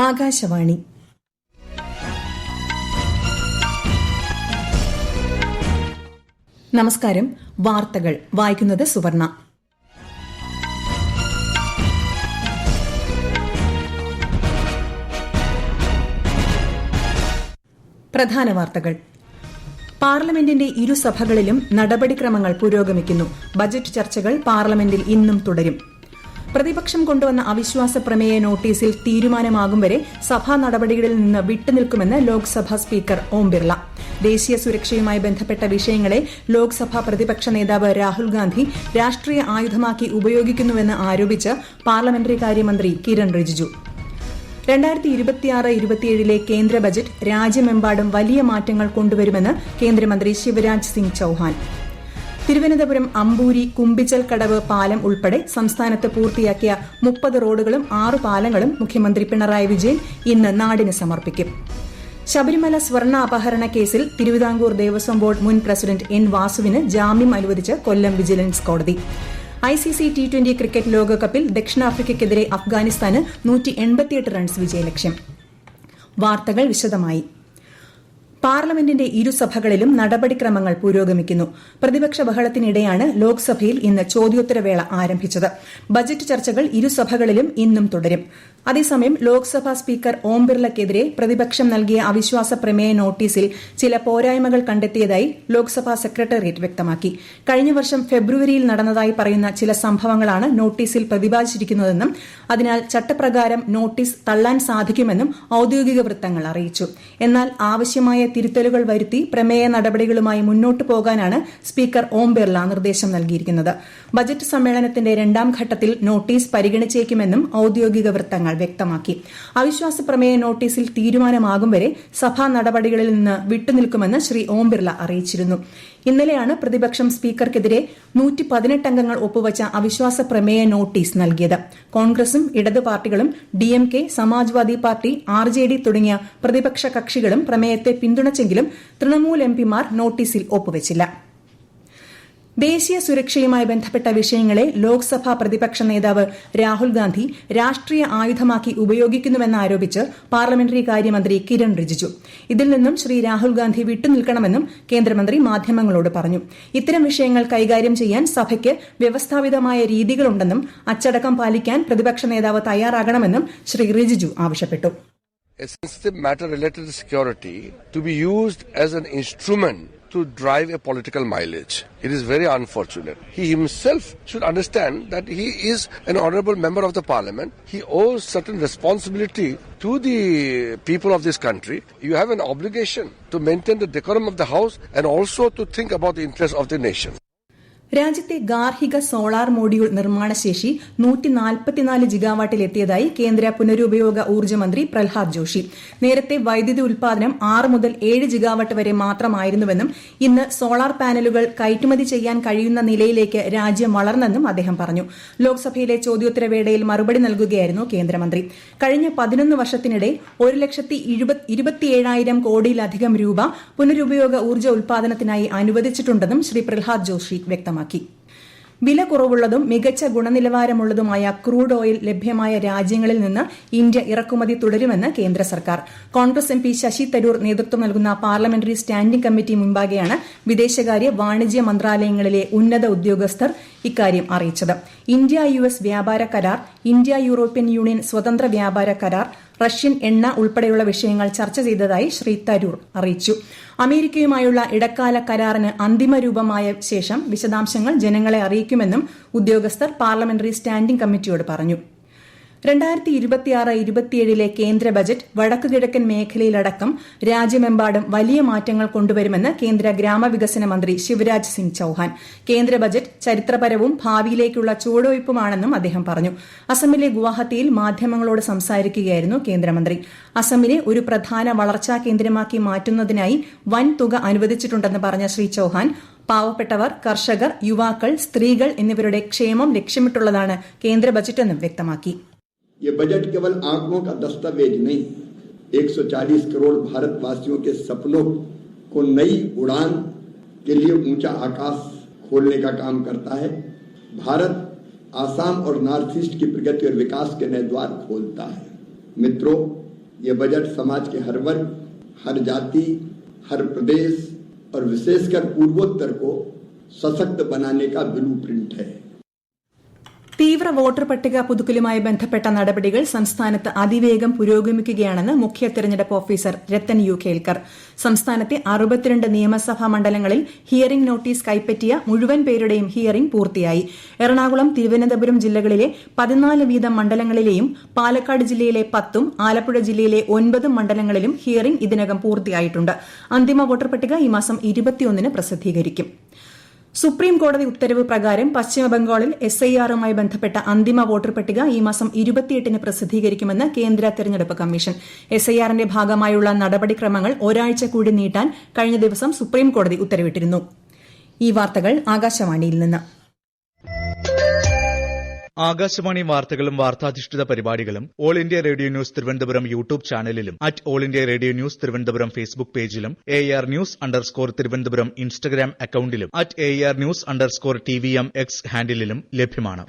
ആകാശവാണി. നമസ്കാരം. വാർത്തകൾ വായിക്കുന്നത് സുവർണ. പ്രധാന വാർത്തകൾ. പാർലമെന്റിന്റെ ഇരുസഭകളിലും നടപടിക്രമങ്ങൾ പുരോഗമിക്കുന്നു. ബജറ്റ് ചർച്ചകൾ പാർലമെന്റിൽ ഇന്നും തുടരും. പ്രതിപക്ഷം കൊണ്ടുവന്ന അവിശ്വാസ പ്രമേയ നോട്ടീസിൽ തീരുമാനമാകും വരെ സഭാ നടപടികളിൽ നിന്ന് വിട്ടുനിൽക്കുമെന്ന് ലോക്സഭാ സ്പീക്കർ ഓം ബിർള. ദേശീയ സുരക്ഷയുമായി ബന്ധപ്പെട്ട വിഷയങ്ങളെ ലോക്സഭാ പ്രതിപക്ഷ നേതാവ് രാഹുൽ ഗാന്ധി രാഷ്ട്രീയ ആയുധമാക്കി ഉപയോഗിക്കുന്നുവെന്ന് ആരോപിച്ച് പാർലമെന്ററി കാര്യമന്ത്രി കിരൺ റിജിജു. 2026-27 കേന്ദ്ര ബജറ്റ് രാജ്യമെമ്പാടും വലിയ മാറ്റങ്ങൾ കൊണ്ടുവരുമെന്ന് കേന്ദ്രമന്ത്രി ശിവരാജ് സിംഗ് ചൌഹാൻ. തിരുവനന്തപുരം അമ്പൂരി കുമ്പിച്ചൽ കടവ് പാലം ഉൾപ്പെടെ സംസ്ഥാനത്ത് പൂർത്തിയാക്കിയ 30 റോഡുകളും 6 പാലങ്ങളും മുഖ്യമന്ത്രി പിണറായി വിജയൻ ഇന്ന് നാടിന് സമർപ്പിക്കും. ശബരിമല സ്വർണ്ണ അപഹരണ കേസിൽ തിരുവിതാംകൂർ ദേവസ്വം ബോർഡ് മുൻ പ്രസിഡന്റ് എൻ വാസുവിന് ജാമ്യം അനുവദിച്ച് കൊല്ലം വിജിലൻസ് കോടതി. ICC T20 ക്രിക്കറ്റ് ലോകകപ്പിൽ ദക്ഷിണാഫ്രിക്കയ്ക്കെതിരെ അഫ്ഗാനിസ്ഥാന് 188 റൺസ് വിജയലക്ഷ്യം. വാർത്തകൾ വിശദമായി. പാർലമെന്റിന്റെ ഇരുസഭകളിലും നടപടിക്രമങ്ങൾ പുരോഗമിക്കുന്നു. പ്രതിപക്ഷ ബഹളത്തിനിടെയാണ് ലോക്സഭയിൽ ഇന്ന് ചോദ്യോത്തരവേള ആരംഭിച്ചത്. ബജറ്റ് ചർച്ചകൾ ഇരുസഭകളിലും ഇന്നും തുടരും. അതേസമയം ലോക്സഭാ സ്പീക്കർ ഓം ബിർളയ്ക്കെതിരെ പ്രതിപക്ഷം നൽകിയ അവിശ്വാസ പ്രമേയ നോട്ടീസിൽ ചില പോരായ്മകൾ കണ്ടെത്തിയതായി ലോക്സഭാ സെക്രട്ടേറിയറ്റ് വ്യക്തമാക്കി. കഴിഞ്ഞ വർഷം ഫെബ്രുവരിയിൽ നടന്നതായി പറയുന്ന ചില സംഭവങ്ങളാണ് നോട്ടീസിൽ പ്രതിപാദിച്ചിരിക്കുന്നതെന്നും അതിനാൽ ചട്ടപ്രകാരം നോട്ടീസ് തള്ളാൻ സാധിക്കുമെന്നും ഔദ്യോഗിക വൃത്തങ്ങൾ അറിയിച്ചു. എന്നാൽ ആവശ്യമായ തിരുത്തലുകൾ വരുത്തി പ്രമേയ നടപടികളുമായി മുന്നോട്ടു പോകാനാണ് സ്പീക്കർ ഓം ബിർള നിർദ്ദേശം നൽകിയിരിക്കുന്നത്. ബജറ്റ് സമ്മേളനത്തിന്റെ 2ാം ഘട്ടത്തിൽ നോട്ടീസ് പരിഗണിച്ചേക്കുമെന്നും ഔദ്യോഗിക വൃത്തങ്ങൾ വ്യക്തമാക്കി. അവിശ്വാസ പ്രമേയ നോട്ടീസിൽ തീരുമാനമാകും വരെ സഭാ നടപടികളിൽ നിന്ന് വിട്ടുനിൽക്കുമെന്ന് ശ്രീ ഓം ബിർള അറിയിച്ചിരുന്നു. ഇന്നലെയാണ് പ്രതിപക്ഷം സ്പീക്കർക്കെതിരെ 118 അംഗങ്ങൾ ഒപ്പുവച്ച അവിശ്വാസ പ്രമേയ നോട്ടീസ് നൽകിയത്. കോൺഗ്രസും ഇടതു പാർട്ടികളും DMK, സമാജ്വാദി പാർട്ടി, RJD തുടങ്ങിയ പ്രതിപക്ഷ കക്ഷികളും പ്രമേയത്തെ പിന്തുണച്ചെങ്കിലും തൃണമൂൽ MPമാർ നോട്ടീസിൽ ഒപ്പുവച്ചില്ല. ദേശീയ സുരക്ഷയുമായി ബന്ധപ്പെട്ട വിഷയങ്ങളെ ലോക്സഭാ പ്രതിപക്ഷ നേതാവ് രാഹുൽ ഗാന്ധി രാഷ്ട്രീയ ആയുധമാക്കി ഉപയോഗിക്കുന്നുവെന്നാരോപിച്ച് പാർലമെന്ററി കാര്യമന്ത്രി കിരൺ റിജിജു. ഇതിൽ നിന്നും ശ്രീ രാഹുൽ ഗാന്ധി വിട്ടുനിൽക്കണമെന്നും കേന്ദ്രമന്ത്രി മാധ്യമങ്ങളോട് പറഞ്ഞു. ഇത്തരം വിഷയങ്ങൾ കൈകാര്യം ചെയ്യാൻ സഭയ്ക്ക് വ്യവസ്ഥാപിതമായ രീതികളുണ്ടെന്നും അച്ചടക്കം പാലിക്കാൻ പ്രതിപക്ഷ നേതാവ് തയ്യാറാകണമെന്നും ശ്രീ റിജിജു ആവശ്യപ്പെട്ടു. A sensitive matter related to security to be used as an instrument to drive a political mileage. It is very unfortunate. He himself should understand that he is an honorable member of the parliament. He owes certain responsibility to the people of this country. You have an obligation to maintain the decorum of the house and also to think about the interests of the nation. രാജ്യത്തെ ഗാർഹിക solar module നിർമ്മാണശേഷി 144 ജിഗാവാട്ടിലെത്തിയതായി കേന്ദ്ര പുനരുപയോഗ ഊർജ്ജ മന്ത്രി പ്രഹ്ലാദ് ജോഷി. നേരത്തെ വൈദ്യുതി ഉൽപാദനം 6 മുതൽ 7 ജിഗാവാട്ട് വരെ മാത്രമായിരുന്നുവെന്നും ഇന്ന് സോളാർ പാനലുകൾ കയറ്റുമതി ചെയ്യാൻ കഴിയുന്ന നിലയിലേക്ക് രാജ്യം വളർന്നെന്നും അദ്ദേഹം പറഞ്ഞു. ലോക്സഭയിലെ ചോദ്യോത്തരവേളയിൽ മറുപടി നൽകുകയായിരുന്നു കേന്ദ്രമന്ത്രി. കഴിഞ്ഞ 11 വർഷത്തിനിടെ 1,27,000 കോടിയിലധികം രൂപ പുനരുപയോഗ ഊർജ്ജ ഉൽപാദനത്തിനായി അനുവദിച്ചിട്ടുണ്ടെന്നും ശ്രീ പ്രഹ്ലാദ് ജോഷി വ്യക്തമാക്കി. വില കുറവുള്ളതും മികച്ച ഗുണനിലവാരമുള്ളതുമായ ക്രൂഡ് ഓയിൽ ലഭ്യമായ രാജ്യങ്ങളിൽ നിന്ന് ഇന്ത്യ ഇറക്കുമതി തുടരുമെന്ന് കേന്ദ്ര സർക്കാർ. കോൺഗ്രസ് MP ശശി തരൂർ നേതൃത്വം നൽകുന്ന പാർലമെന്ററി സ്റ്റാൻഡിംഗ് കമ്മിറ്റി മുൻപാകെയാണ് വിദേശകാര്യ വാണിജ്യ മന്ത്രാലയങ്ങളിലെ ഉന്നത ഉദ്യോഗസ്ഥർ ഇക്കാര്യം അറിയിച്ചത്. ഇന്ത്യ-US വ്യാപാര കരാർ, ഇന്ത്യ-യൂറോപ്യൻ യൂണിയൻ സ്വതന്ത്ര വ്യാപാര കരാർ, റഷ്യൻ എണ്ണ ഉൾപ്പെടെയുള്ള വിഷയങ്ങൾ ചർച്ച ചെയ്തതായി ശ്രീ തരൂർ അറിയിച്ചു. അമേരിക്കയുമായുള്ള ഇടക്കാല കരാറിന് അന്തിമ രൂപമായ ശേഷം വിശദാംശങ്ങൾ ജനങ്ങളെ അറിയിക്കുമെന്നും ഉദ്യോഗസ്ഥർ പാർലമെന്ററി സ്റ്റാൻഡിംഗ് കമ്മിറ്റിയോട് പറഞ്ഞു. 2026-27 കേന്ദ്ര ബജറ്റ് വടക്കുകിഴക്കൻ മേഖലയിലടക്കം രാജ്യമെമ്പാടും വലിയ മാറ്റങ്ങൾ കൊണ്ടുവരുമെന്ന് കേന്ദ്ര ഗ്രാമവികസന മന്ത്രി ശിവരാജ് സിംഗ് ചൌഹാൻ. കേന്ദ്ര ബജറ്റ് ചരിത്രപരവും ഭാവിയിലേക്കുള്ള ചുവടുവയ്പുമാണെന്നും അദ്ദേഹം പറഞ്ഞു. അസമിലെ ഗുവാഹത്തിയിൽ മാധ്യമങ്ങളോട് സംസാരിക്കുകയായിരുന്നു കേന്ദ്രമന്ത്രി. അസമിനെ ഒരു പ്രധാന വളർച്ചാ കേന്ദ്രമാക്കി മാറ്റുന്നതിനായി വൻ തുക അനുവദിച്ചിട്ടുണ്ടെന്ന് പറഞ്ഞ ശ്രീ ചൌഹാൻ പാവപ്പെട്ടവർ, കർഷകർ, യുവാക്കൾ, സ്ത്രീകൾ എന്നിവരുടെ ക്ഷേമം ലക്ഷ്യമിട്ടുള്ളതാണ് കേന്ദ്ര ബജറ്റെന്നും വ്യക്തമാക്കി. ये बजट केवल आंकड़ों का दस्तावेज नहीं, 140 करोड़ भारतवासियों के सपनों को नई उड़ान के लिए ऊंचा आकाश खोलने का काम करता है। भारत आसाम और नॉर्थ ईस्ट की प्रगति और विकास के नए द्वार खोलता है। मित्रों, ये बजट समाज के हर वर्ग, हर जाति, हर प्रदेश और विशेषकर पूर्वोत्तर को सशक्त बनाने का ब्लूप्रिंट है. തീവ്ര വോട്ടർ പട്ടിക പുതുക്കലുമായി ബന്ധപ്പെട്ട നടപടികൾ സംസ്ഥാനത്ത് അതിവേഗം പുരോഗമിക്കുകയാണെന്ന് മുഖ്യ തെരഞ്ഞെടുപ്പ് ഓഫീസർ രത്തൻ യു ഖേൽക്കർ. സംസ്ഥാനത്തെ 62 നിയമസഭാ മണ്ഡലങ്ങളിൽ ഹിയറിംഗ് നോട്ടീസ് കൈപ്പറ്റിയ മുഴുവൻ പേരുടെയും ഹിയറിംഗ് പൂർത്തിയായി. എറണാകുളം, തിരുവനന്തപുരം ജില്ലകളിലെ 14 വീതം മണ്ഡലങ്ങളിലെയും പാലക്കാട് ജില്ലയിലെ 10ഉം ആലപ്പുഴ ജില്ലയിലെ 9 മണ്ഡലങ്ങളിലും ഹിയറിംഗ് ഇതിനകം പൂർത്തിയായിട്ടുണ്ട്. അന്തിമ വോട്ടർ പട്ടിക ഈ മാസം 21 പ്രസിദ്ധീകരിക്കും. സുപ്രീം കോടതി ഉത്തരവ് പ്രകാരം പശ്ചിമബംഗാളിൽ SIR-മായി ബന്ധപ്പെട്ട അന്തിമ വോട്ടർ പട്ടിക ഈ മാസം 28 പ്രസിദ്ധീകരിക്കുമെന്ന് കേന്ദ്ര തെരഞ്ഞെടുപ്പ് കമ്മീഷൻ. SIR-ന്റെ ഭാഗമായുള്ള നടപടിക്രമങ്ങൾ ഒരാഴ്ച കൂടി നീട്ടാൻ കഴിഞ്ഞ ദിവസം സുപ്രീം കോടതി ഉത്തരവിട്ടിരുന്നു. ഈ വാർത്തകൾ ആകാശവാണിയിൽ നിന്ന്. ആകാശവാണി വാർത്തകളും വാർത്താധിഷ്ഠിത പരിപാടികളും All India Radio News Thiruvananthapuram YouTube ചാനലിലും All India Radio News Thiruvananthapuram Facebook പേജിലും AR_News_ തിരുവനന്തപുരം ഇൻസ്റ്റഗ്രാം അക്കൌണ്ടിലും AR_News_TVM X ഹാൻഡിലും ലഭ്യമാണ്.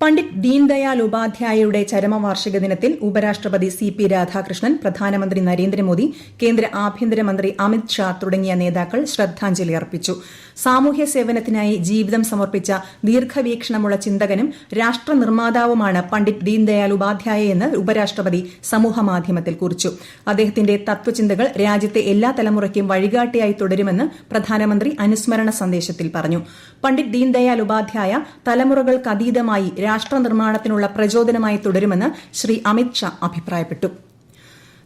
പണ്ഡിറ്റ് ദീൻദയാൽ ഉപാധ്യായയുടെ ചരമവാർഷിക ദിനത്തിൽ ഉപരാഷ്ട്രപതി CP രാധാകൃഷ്ണൻ, പ്രധാനമന്ത്രി നരേന്ദ്രമോദി, കേന്ദ്ര ആഭ്യന്തരമന്ത്രി അമിത് ഷാ തുടങ്ങിയ നേതാക്കൾ ശ്രദ്ധാഞ്ജലി അർപ്പിച്ചു. സാമൂഹ്യ സേവനത്തിനായി ജീവിതം സമർപ്പിച്ച ദീർഘവീക്ഷണമുള്ള ചിന്തകനും രാഷ്ട്ര നിർമ്മാതാവുമാണ് പണ്ഡിറ്റ് ദീൻദയാൽ ഉപാധ്യായയെന്ന് ഉപരാഷ്ട്രപതി സമൂഹമാധ്യമത്തിൽ കുറിച്ചു. അദ്ദേഹത്തിന്റെ തത്വചിന്തകൾ രാജ്യത്തെ എല്ലാ തലമുറയ്ക്കും വഴികാട്ടിയായി തുടരുമെന്ന് പ്രധാനമന്ത്രി അനുസ്മരണ സന്ദേശത്തിൽ പറഞ്ഞു. പണ്ഡിറ്റ് ദീൻദയാൽ ഉപാധ്യായ തലമുറകൾക്കതീതമായി രാഷ്ട്ര നിർമ്മാണത്തിനുള്ള പ്രചോദനമായി തുടരുമെന്ന് ശ്രീ അമിത് ഷാ അഭിപ്രായപ്പെട്ടു.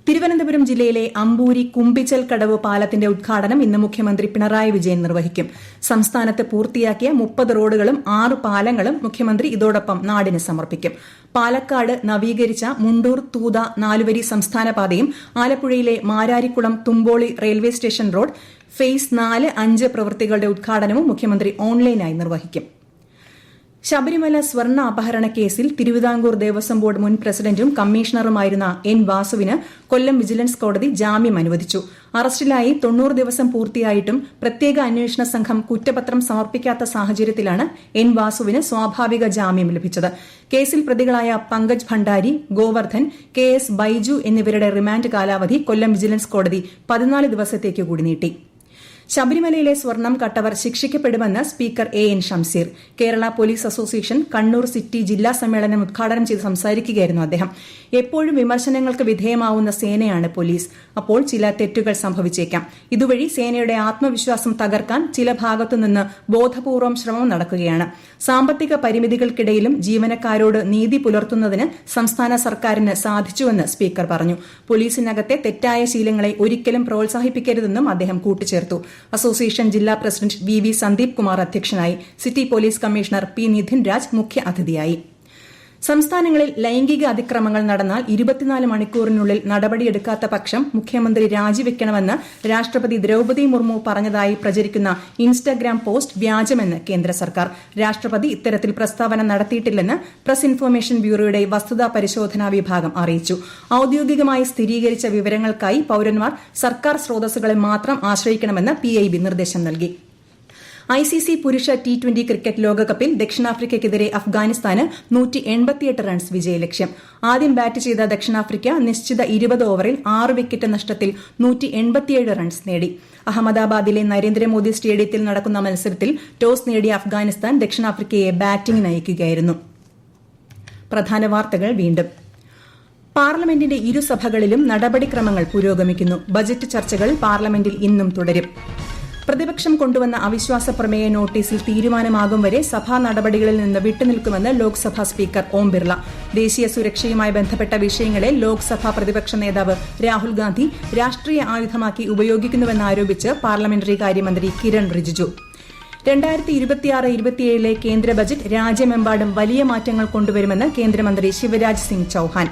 തിരുവനന്തപുരം ജില്ലയിലെ അമ്പൂരി കുമ്പിച്ചൽ കടവ് പാലത്തിന്റെ ഉദ്ഘാടനം ഇന്ന് മുഖ്യമന്ത്രി പിണറായി വിജയൻ നിർവഹിക്കും. സംസ്ഥാനത്ത് പൂർത്തിയാക്കിയ 30 റോഡുകളും 6 പാലങ്ങളും മുഖ്യമന്ത്രി ഇതോടൊപ്പം നാടിന് സമർപ്പിക്കും. പാലക്കാട് നവീകരിച്ച മുണ്ടൂർ തൂത 4 വരി സംസ്ഥാന പാതയും ആലപ്പുഴയിലെ Mararikulam Thumpoly railway station road phase 4, 5 പ്രവൃത്തികളുടെ ഉദ്ഘാടനവും മുഖ്യമന്ത്രി ഓൺലൈനായി നിർവഹിക്കും. ശബരിമല സ്വർണ്ണ അപഹരണ കേസിൽ തിരുവിതാംകൂർ ദേവസ്വം ബോർഡ് മുൻ പ്രസിഡന്റും കമ്മീഷണറുമായിരുന്ന N വാസുവിന് കൊല്ലം വിജിലൻസ് കോടതി ജാമ്യം അനുവദിച്ചു. അറസ്റ്റിലായി 90 ദിവസം പൂർത്തിയായിട്ടും പ്രത്യേക അന്വേഷണ സംഘം കുറ്റപത്രം സമർപ്പിക്കാത്ത സാഹചര്യത്തിലാണ് N വാസുവിന് സ്വാഭാവിക ജാമ്യം ലഭിച്ചത്. കേസിൽ പ്രതികളായ പങ്കജ് ഭണ്ഡാരി, ഗോവർദ്ധൻ, KS ബൈജു എന്നിവരുടെ റിമാൻഡ് കാലാവധി കൊല്ലം വിജിലൻസ് കോടതി 14 ദിവസത്തേക്ക് കൂടി നീട്ടി. ശബരിമലയിലെ സ്വർണം കട്ടവർ ശിക്ഷിക്കപ്പെടുമെന്ന് speaker AN Shamseer. Kerala police association Kannur city ജില്ലാ സമ്മേളനം ഉദ്ഘാടനം ചെയ്ത് സംസാരിക്കുകയായിരുന്നു അദ്ദേഹം. എപ്പോഴും വിമർശനങ്ങൾക്ക് വിധേയമാവുന്ന സേനയാണ് പോലീസ്. അപ്പോൾ ചില തെറ്റുകൾ സംഭവിച്ചേക്കാം. ഇതുവഴി സേനയുടെ ആത്മവിശ്വാസം തകർക്കാൻ ചില ഭാഗത്തുനിന്ന് ബോധപൂർവം ശ്രമം നടക്കുകയാണ്. സാമ്പത്തിക പരിമിതികൾക്കിടയിലും ജീവനക്കാരോട് നീതി പുലർത്തുന്നതിന് സംസ്ഥാന സർക്കാരിന് സാധിച്ചുവെന്ന് സ്പീക്കർ പറഞ്ഞു. പോലീസിനകത്തെ തെറ്റായ ശീലങ്ങളെ ഒരിക്കലും പ്രോത്സാഹിപ്പിക്കരുതെന്നും അദ്ദേഹം കൂട്ടിച്ചേർത്തു. അസോസിയേഷൻ ജില്ലാ പ്രസിഡന്റ് VV സന്ദീപ് കുമാർ അധ്യക്ഷനായി. City police commissioner P Nidhin Raj മുഖ്യ അതിഥിയായി. സംസ്ഥാനങ്ങളിൽ ലൈംഗിക അതിക്രമങ്ങൾ നടന്നാൽ 24 മണിക്കൂറിനുള്ളിൽ നടപടിയെടുക്കാത്ത പക്ഷം മുഖ്യമന്ത്രി രാജിവെക്കണമെന്ന് രാഷ്ട്രപതി ദ്രൌപദി മുർമു പറഞ്ഞതായി പ്രചരിക്കുന്ന ഇൻസ്റ്റഗ്രാം പോസ്റ്റ് വ്യാജമെന്ന് കേന്ദ്ര സർക്കാർ. രാഷ്ട്രപതി ഇത്തരത്തിൽ പ്രസ്താവന നടത്തിയിട്ടില്ലെന്ന് പ്രസ് ഇൻഫർമേഷൻ ബ്യൂറോയുടെ വസ്തുതാ പരിശോധനാ വിഭാഗം അറിയിച്ചു. ഔദ്യോഗികമായി സ്ഥിരീകരിച്ച വിവരങ്ങൾക്കായി പൌരന്മാർ സർക്കാർ സ്രോതസ്സുകളെ മാത്രം ആശ്രയിക്കണമെന്ന് PIB നിർദ്ദേശം നൽകി. ICC പുരുഷ T20 ക്രിക്കറ്റ് ലോകകപ്പിൽ ദക്ഷിണാഫ്രിക്കയ്ക്കെതിരെ അഫ്ഗാനിസ്ഥാന് 188 റൺസ് വിജയലക്ഷ്യം. ആദ്യം ബാറ്റ് ചെയ്ത ദക്ഷിണാഫ്രിക്ക നിശ്ചിത 20 ഓവറിൽ 6 വിക്കറ്റ് നഷ്ടത്തിൽ 187 റൺസ് നേടി. അഹമ്മദാബാദിലെ നരേന്ദ്രമോദി സ്റ്റേഡിയത്തിൽ നടക്കുന്ന മത്സരത്തിൽ ടോസ് നേടിയ അഫ്ഗാനിസ്ഥാൻ ദക്ഷിണാഫ്രിക്കയെ ബാറ്റിംഗിന് അയക്കുകയായിരുന്നു. പ്രധാന വാർത്തകൾ വീണ്ടും. പാർലമെന്റിന്റെ ഇരുസഭകളിലും നടപടിക്രമങ്ങൾ പുരോഗമിക്കുന്നു. ബജറ്റ് ചർച്ചകൾ പാർലമെന്റിൽ ഇന്നും തുടരും. പ്രതിപക്ഷം കൊണ്ടുവന്ന അവിശ്വാസ പ്രമേയ നോട്ടീസിൽ തീരുമാനമാകും വരെ സഭാ നടപടികളിൽ നിന്ന് വിട്ടുനിൽക്കുമെന്ന് ലോക്സഭാ സ്പീക്കർ ഓം ബിർള. ദേശീയ സുരക്ഷയുമായി ബന്ധപ്പെട്ട വിഷയങ്ങളെ ലോക്സഭാ പ്രതിപക്ഷ നേതാവ് രാഹുൽ ഗാന്ധി രാഷ്ട്രീയ ആയുധമാക്കി ഉപയോഗിക്കുന്നുവെന്നാരോപിച്ച് പാർലമെന്ററി കാര്യമന്ത്രി കിരൺ റിജിജു. 2026-27 കേന്ദ്ര ബജറ്റ് രാജ്യമെമ്പാടും വലിയ മാറ്റങ്ങൾ കൊണ്ടുവരുമെന്ന് കേന്ദ്രമന്ത്രി ശിവരാജ് സിംഗ് ചൌഹാൻ.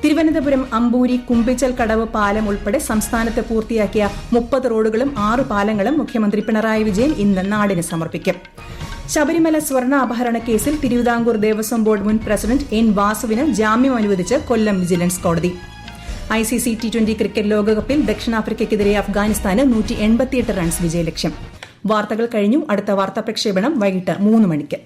തിരുവനന്തപുരം അമ്പൂരി കുമ്പിച്ചൽ കടവ് പാലം ഉൾപ്പെടെ സംസ്ഥാനത്ത് പൂർത്തിയാക്കിയ 30 റോഡുകളും 6 പാലങ്ങളും മുഖ്യമന്ത്രി പിണറായി വിജയൻ ഇന്ന് നാടിന് സമർപ്പിക്കും. ശബരിമല സ്വർണ്ണ അപഹരണ കേസിൽ തിരുവിതാംകൂർ ദേവസ്വം ബോർഡ് മുൻ പ്രസിഡന്റ് N വാസുവിന് ജാമ്യം അനുവദിച്ച് കൊല്ലം വിജിലൻസ് കോടതി. ICC T20 ക്രിക്കറ്റ് ലോകകപ്പിൽ ദക്ഷിണാഫ്രിക്കയ്ക്കെതിരെ അഫ്ഗാനിസ്ഥാന് 188 റൺസ് വിജയലക്ഷ്യം. വാർത്തകൾ കഴിഞ്ഞു. അടുത്ത വാർത്താ പ്രക്ഷേപണം വൈകിട്ട് 3 മണിക്ക്.